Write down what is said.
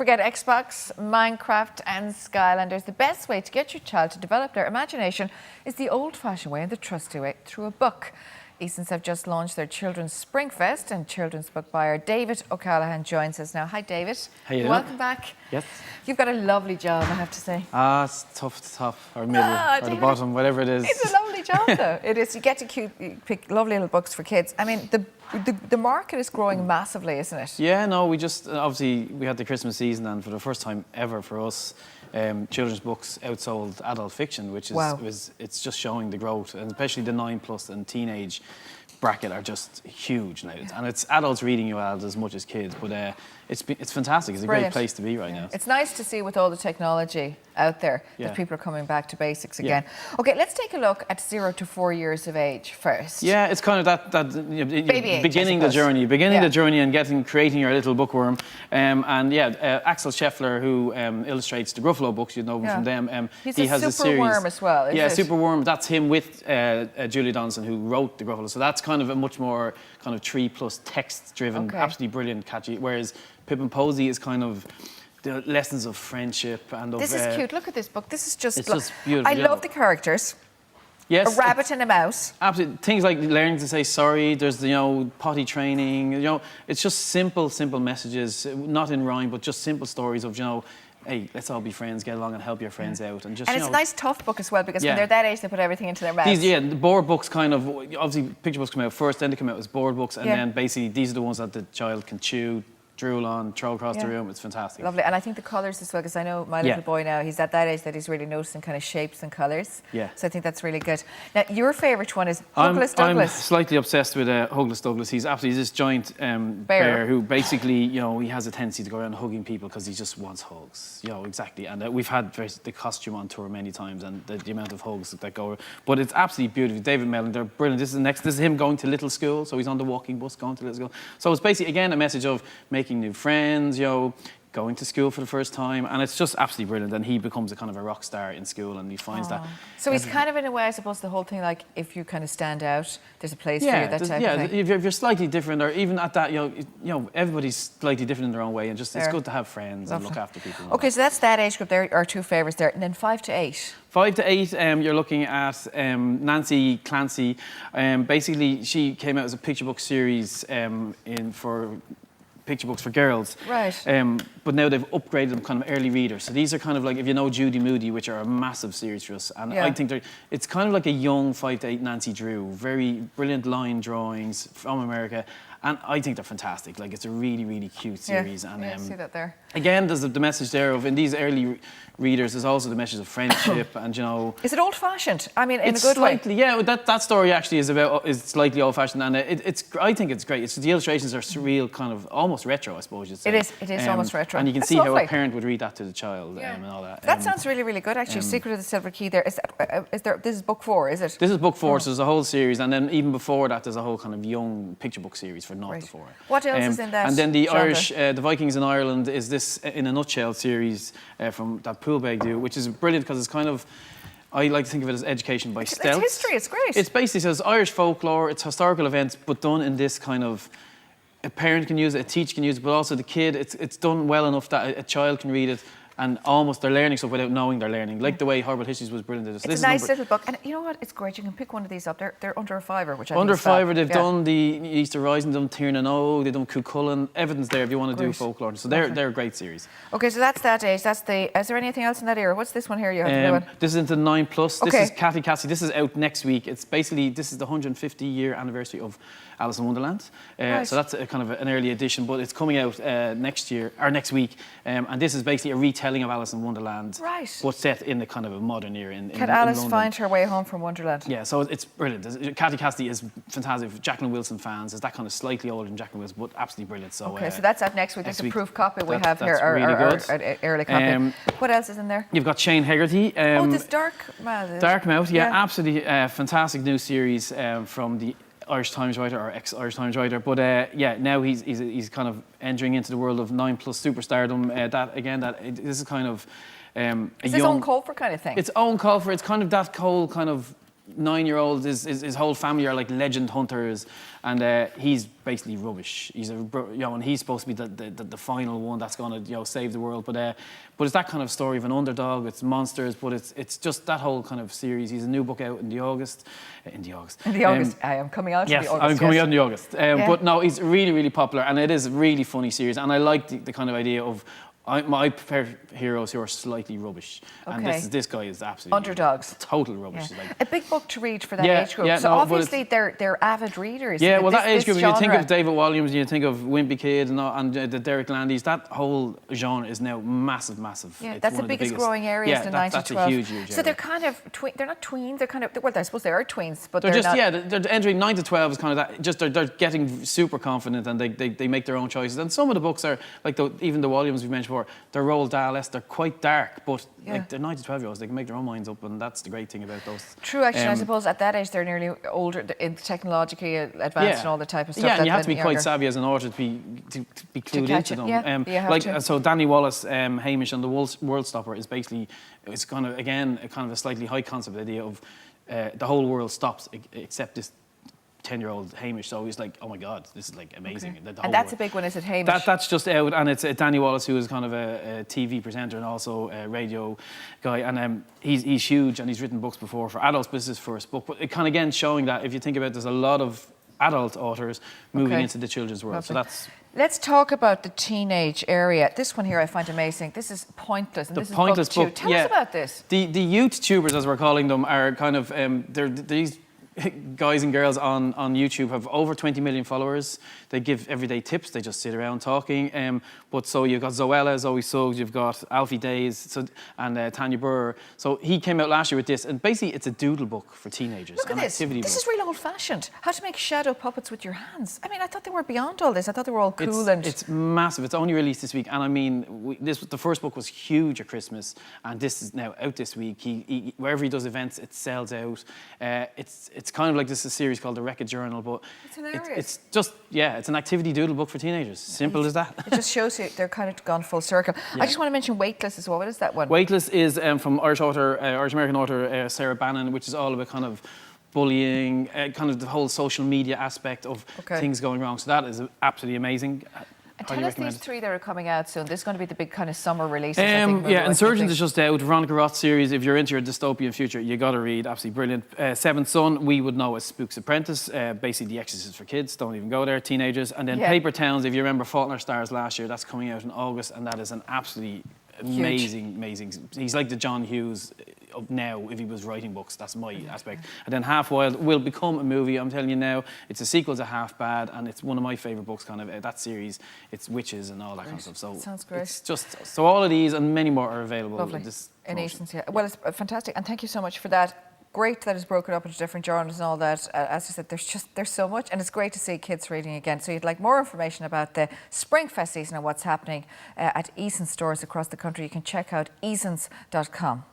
Forget Xbox, Minecraft and Skylanders. The best way to get your child to develop their imagination is the old-fashioned way and the trusty way, through a book. Eason's have just launched their Children's Springfest, and children's book buyer David O'Callaghan joins us now. Hi, David. How you doing? Welcome back. Yes. You've got a lovely job, I have to say. It's tough to top, or middle, or David, the bottom, whatever it is. It's a lovely job, though. It is. You get to pick lovely little books for kids. I mean, the market is growing massively, isn't it? Yeah, no, we just, obviously, we had the Christmas season, and for the first time ever for us, children's books outsold adult fiction, which is, it's just showing the growth, and especially the 9+ and teenage bracket are just huge now. And it's adults reading you out as much as kids, but it's fantastic. It's a great place to be right now. It's nice to see with all the technology out there that people are coming back to basics again. Okay, let's take a look at 0 to 4 years of age first. Yeah, it's kind of that Baby age, beginning the journey, and creating your little bookworm. Axel Scheffler, who illustrates the Gruffalo books, you know him from them. He has a series. Superworm as well, isn't it? Superworm. That's him with Julie Donaldson, who wrote the Gruffalo. So that's kind of a much more kind of 3+ text-driven, absolutely brilliant, catchy. Whereas Pip and Posy is kind of the lessons of friendship and of... This is cute. Look at this book. This is just... It's just beautiful. I love the characters. Yes. A rabbit and a mouse. Absolutely. Things like learning to say sorry. There's, potty training. It's just simple messages, not in rhyme, but just simple stories of, hey, let's all be friends, get along and help your friends out. And it's a nice, tough book as well, because when they're that age, they put everything into their mouths. The board books kind of, obviously picture books come out first, then they come out as board books, and then basically these are the ones that the child can chew, drool on, throw across the room. It's fantastic. Lovely. And I think the colours as well, because I know my little boy now, he's at that age that he's really noticing kind of shapes and colours. Yeah. So I think that's really good. Now, your favourite one is Hughless Douglas. I'm slightly obsessed with Hughless Douglas. He's absolutely this giant bear who basically, he has a tendency to go around hugging people because he just wants hugs. Exactly. And we've had the costume on tour many times, and the amount of hugs that go. But it's absolutely beautiful. David Mellon, they're brilliant. This is him going to little school, so he's on the walking bus going to little school. So it's basically, again, a message of making new friends, going to school for the first time, and it's just absolutely brilliant. And he becomes a kind of a rock star in school, and he finds that. So he's kind of, in a way, I suppose, the whole thing, like, if you kind of stand out, there's a place for you, that type of thing. If you're slightly different, or even at that, everybody's slightly different in their own way, and just it's good to have friends and look after people. Okay, so that's that age group. There are two favourites there, and then 5 to 8. 5 to 8, you're looking at Nancy Clancy. Basically, she came out as a picture book series for picture books for girls. Right. But now they've upgraded them kind of early readers. So these are kind of like, if you know Judy Moody, which are a massive series for us. And I think it's kind of like a young 5 to 8 Nancy Drew. Very brilliant line drawings from America. And I think they're fantastic. Like, it's a really, really cute series. And I see that there. Again, there's the message there of, in these early readers, there's also the message of friendship and, Is it old-fashioned? I mean, in a good slightly, way? Yeah, that story actually is slightly old-fashioned, and I think it's great. The illustrations are surreal, kind of almost retro, I suppose you'd say. It is almost retro. And you can see how a parent would read that to the child and all that. That sounds really, really good, actually. Secret of the Silver Key there. This is book 4, is it? This is book 4, so there's a whole series, and then even before that, there's a whole kind of young picture book series for 0 to 4. What else is in that? And then the Irish, the Vikings in Ireland is this in a nutshell series from that Poolbeg do, which is brilliant because it's kind of, I like to think of it as education by stealth. It's history, it's great. It's basically says Irish folklore, it's historical events, but done in this kind of, a parent can use it, a teacher can use it, but also the kid, it's done well enough that a child can read it. And almost they're learning stuff without knowing they're learning. Like the way Horrible Histories was brilliant. It's a nice little book. And you know what? It's great. You can pick one of these up. They're under a £5, which I think under is fab. £5, they've done the Easter Rising, they've done Tiernan O, they've done Cuchulainn. Everything's there if you want to do folklore. So they're a great series. Okay, so that's that age. Is there anything else in that era? What's this one here you have? This is into 9+. This is Cathy Cassie. This is out next week. It's basically, this is the 150-year anniversary of Alice in Wonderland. So that's a kind of an early edition, but it's coming out next week. And this is basically a retelling of Alice in Wonderland. But set in the kind of a modern era in Can Alice find her way home from Wonderland? Yeah, so it's brilliant. Cathy Cassidy is fantastic. Jacqueline Wilson fans. Is that kind of slightly older than Jacqueline Wilson, but absolutely brilliant. So so that's out next week. There's a proof copy we have here. That's really good. Our early copy. What else is in there? You've got Shane Hegarty. This Darkmouth. Darkmouth, absolutely fantastic new series from the Irish Times writer or ex-Irish Times writer, but now he's kind of entering into the world of 9+ superstardom. This is kind of is this own call for kind of thing? It's own call for. It's kind of that whole kind of 9-year-old, his whole family are like legend hunters, and he's basically rubbish. He's and he's supposed to be the final one that's going to save the world. But it's that kind of story of an underdog. It's monsters, but it's just that whole kind of series. He's a new book out in the August. In the August. I am coming out. Yes, in the August, I'm coming out in the August. But no, he's really, really popular, and it is a really funny series. And I like the kind of idea of. I prefer heroes who are slightly rubbish, and this guy is absolutely underdogs, total rubbish. Yeah. Like, a big book to read for that age group. So obviously they're avid readers. Yeah, well, that age group, you think of David Walliams, you think of Wimpy Kid, and the Derek Landys. That whole genre is now massive. Yeah, it's that's the biggest growing area. Yeah, that's a huge area. So they're kind of they're not tweens. They're kind of I suppose they are tweens, but they're just not. they're entering 9 to 12 is kind of that. Just they're getting super confident, and they make their own choices. And some of the books are like even the Walliams we mentioned before. They're Roald Dahl. They're quite dark, but like they're 9 to 12-year-olds. They can make their own minds up, and that's the great thing about those. True, actually, I suppose at that age they're nearly older, technologically advanced and all the type of stuff. Yeah, and you have to be quite savvy as an author to be clued into them. So Danny Wallace, Hamish, and the World Stopper is basically it's kind of again a kind of a slightly high concept idea of the whole world stops except this 10-year-old Hamish, so he's like, oh my God, this is like amazing. And that's a big one, is it, Hamish? That's just out, and it's Danny Wallace, who is kind of a TV presenter and also a radio guy, and he's huge, and he's written books before for adults, but this is his first book. But it kind of again showing that if you think about it, there's a lot of adult authors moving into the children's world. So that's. Let's talk about the teenage area. This one here I find amazing. This is Pointless, and this is book 2. Tell us about this. The youth tubers, as we're calling them, are kind of they're these guys and girls on YouTube have over 20 million followers. They give everyday tips. They just sit around talking. But so you've got Zoella, Zoe Suggs, you've got Alfie Days, and Tanya Burr. So he came out last year with this, and basically it's a doodle book for teenagers. Look at this. This is real old-fashioned. How to make shadow puppets with your hands. I mean, I thought they were beyond all this. I thought they were all cool It's massive. It's only released this week, and I mean, the first book was huge at Christmas, and this is now out this week. He wherever he does events, it sells out. It's kind of like this is a series called The Wreck-It Journal, but it's just it's an activity doodle book for teenagers. Simple as that. It just shows you they're kind of gone full circle. I just want to mention Weightless as well. What is that one? Weightless is from Irish-American author Sarah Bannon, which is all about kind of bullying, kind of the whole social media aspect of things going wrong. So that is absolutely amazing. And tell us these 3 that are coming out soon. This is going to be the big kind of summer releases. I think, Insurgents is just out. Veronica Roth's series. If you're into your dystopian future, you got to read. Absolutely brilliant. Seventh Son, we would know as Spook's Apprentice. Basically, The Exorcist for kids. Don't even go there. Teenagers. And then Paper Towns. If you remember Fault in Our Stars last year, that's coming out in August, and that is an absolutely amazing. He's like the John Hughes of now. If he was writing books, that's my aspect. And then Half Wild will become a movie. I'm telling you now, it's a sequel to Half Bad, and it's one of my favourite books. Kind of that series. It's witches and all that kind of stuff. So sounds great. It's just so all of these and many more are available. Lovely. In Eason's, Well, it's fantastic, and thank you so much for that. Great that it's broken up into different genres and all that. As I said, there's so much, and it's great to see kids reading again. So you'd like more information about the Springfest season and what's happening at Eason stores across the country, you can check out easons.com.